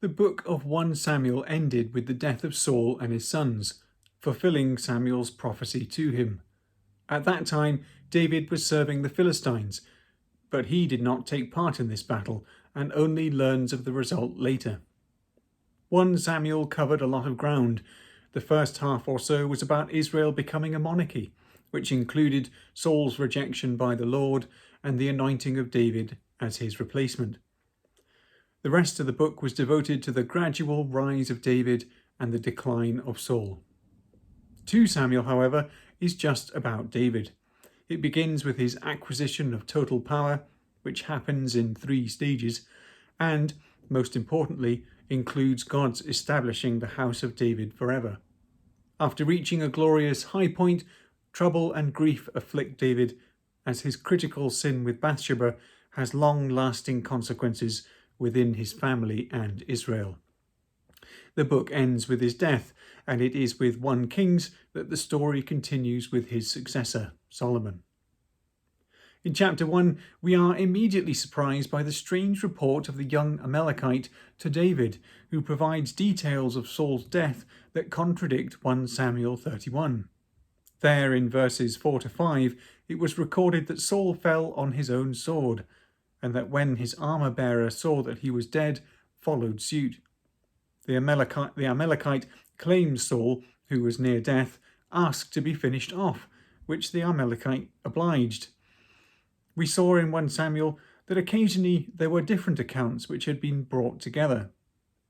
The book of 1 Samuel ended with the death of Saul and his sons, fulfilling Samuel's prophecy to him. At that time, David was serving the Philistines, but he did not take part in this battle and only learns of the result later. 1 Samuel covered a lot of ground. The first half or so was about Israel becoming a monarchy, which included Saul's rejection by the Lord and the anointing of David as his replacement. The rest of the book was devoted to the gradual rise of David and the decline of Saul. 2 Samuel, however, is just about David. It begins with his acquisition of total power, which happens in 3 stages, and, most importantly, includes God's establishing the house of David forever. After reaching a glorious high point, trouble and grief afflict David as his critical sin with Bathsheba has long-lasting consequences within his family and Israel. The book ends with his death, and it is with 1 Kings that the story continues with his successor, Solomon. In chapter 1, we are immediately surprised by the strange report of the young Amalekite to David, who provides details of Saul's death that contradict 1 Samuel 31. There, in verses 4 to 5, it was recorded that Saul fell on his own sword, and that when his armor-bearer saw that he was dead, followed suit. The Amalekite claimed Saul, who was near death, asked to be finished off, which the Amalekite obliged. We saw in 1 Samuel that occasionally there were different accounts which had been brought together.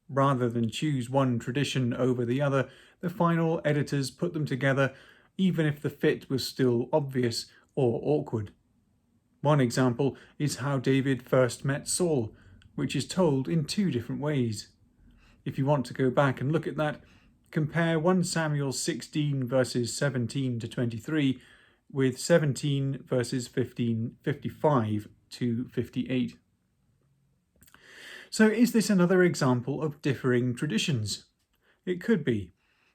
Rather than choose one tradition over the other, the final editors put them together, even if the fit was still obvious or awkward. One example is how David first met Saul, which is told in 2 different ways. If you want to go back and look at that, compare 1 Samuel 16 verses 17 to 23 with 17 verses 55 to 58. So is this another example of differing traditions? It could be,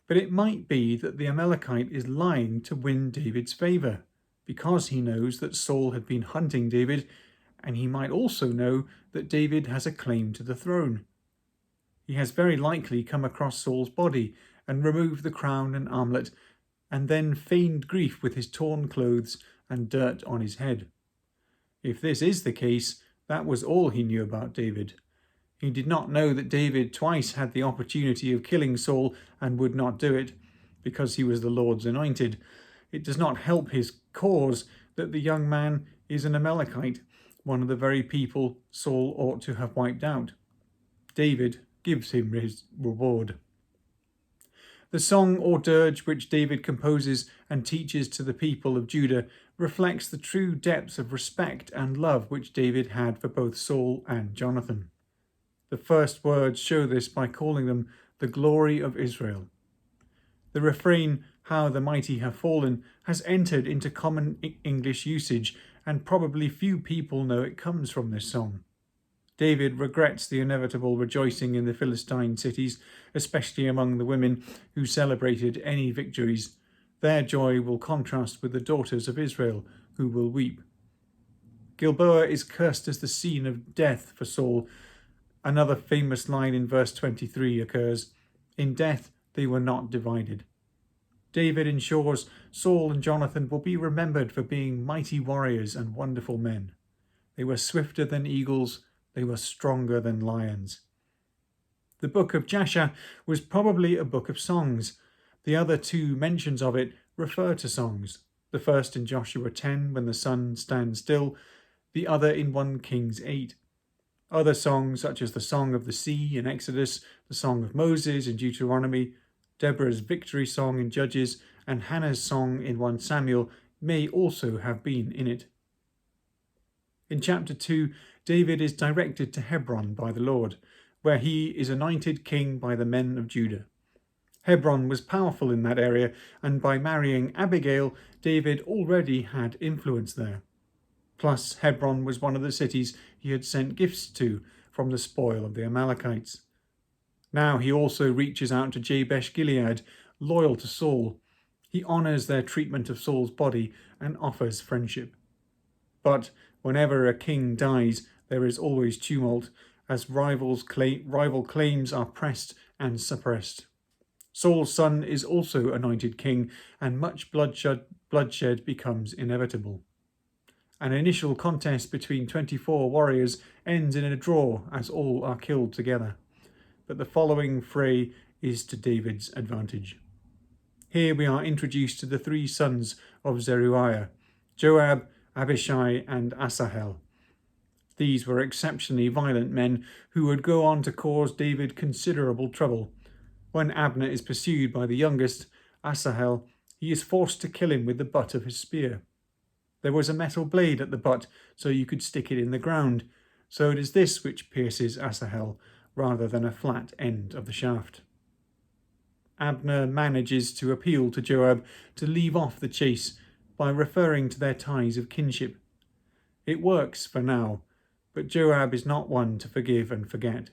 but it might be that the Amalekite is lying to win David's favour, because he knows that Saul had been hunting David, and he might also know that David has a claim to the throne. He has very likely come across Saul's body and removed the crown and armlet, and then feigned grief with his torn clothes and dirt on his head. If this is the case, that was all he knew about David. He did not know that David twice had the opportunity of killing Saul and would not do it, because he was the Lord's anointed. It does not help his cause that the young man is an Amalekite, one of the very people Saul ought to have wiped out. David gives him his reward. The song or dirge which David composes and teaches to the people of Judah reflects the true depths of respect and love which David had for both Saul and Jonathan. The first words show this by calling them the glory of Israel. The refrain, "How the mighty have fallen," has entered into common English usage, and probably few people know it comes from this song. David regrets the inevitable rejoicing in the Philistine cities, especially among the women who celebrated any victories. Their joy will contrast with the daughters of Israel, who will weep. Gilboa is cursed as the scene of death for Saul. Another famous line in verse 23 occurs, "In death they were not divided." David ensures Saul and Jonathan will be remembered for being mighty warriors and wonderful men. They were swifter than eagles, they were stronger than lions. The book of Jasher was probably a book of songs. The other 2 mentions of it refer to songs. The first in Joshua 10, when the sun stands still, the other in 1 Kings 8. Other songs, such as the Song of the Sea in Exodus, the Song of Moses in Deuteronomy, Deborah's victory song in Judges, and Hannah's song in 1 Samuel, may also have been in it. In chapter 2, David is directed to Hebron by the Lord, where he is anointed king by the men of Judah. Hebron was powerful in that area, and by marrying Abigail, David already had influence there. Plus, Hebron was one of the cities he had sent gifts to from the spoil of the Amalekites. Now he also reaches out to Jabesh Gilead, loyal to Saul. He honours their treatment of Saul's body and offers friendship. But whenever a king dies, there is always tumult, as rival claims are pressed and suppressed. Saul's son is also anointed king, and much bloodshed becomes inevitable. An initial contest between 24 warriors ends in a draw as all are killed together, but the following fray is to David's advantage. Here we are introduced to the three sons of Zeruiah, Joab, Abishai, and Asahel. These were exceptionally violent men who would go on to cause David considerable trouble. When Abner is pursued by the youngest, Asahel, he is forced to kill him with the butt of his spear. There was a metal blade at the butt, so you could stick it in the ground, so it is this which pierces Asahel, rather than a flat end of the shaft. Abner manages to appeal to Joab to leave off the chase by referring to their ties of kinship. It works for now, but Joab is not one to forgive and forget.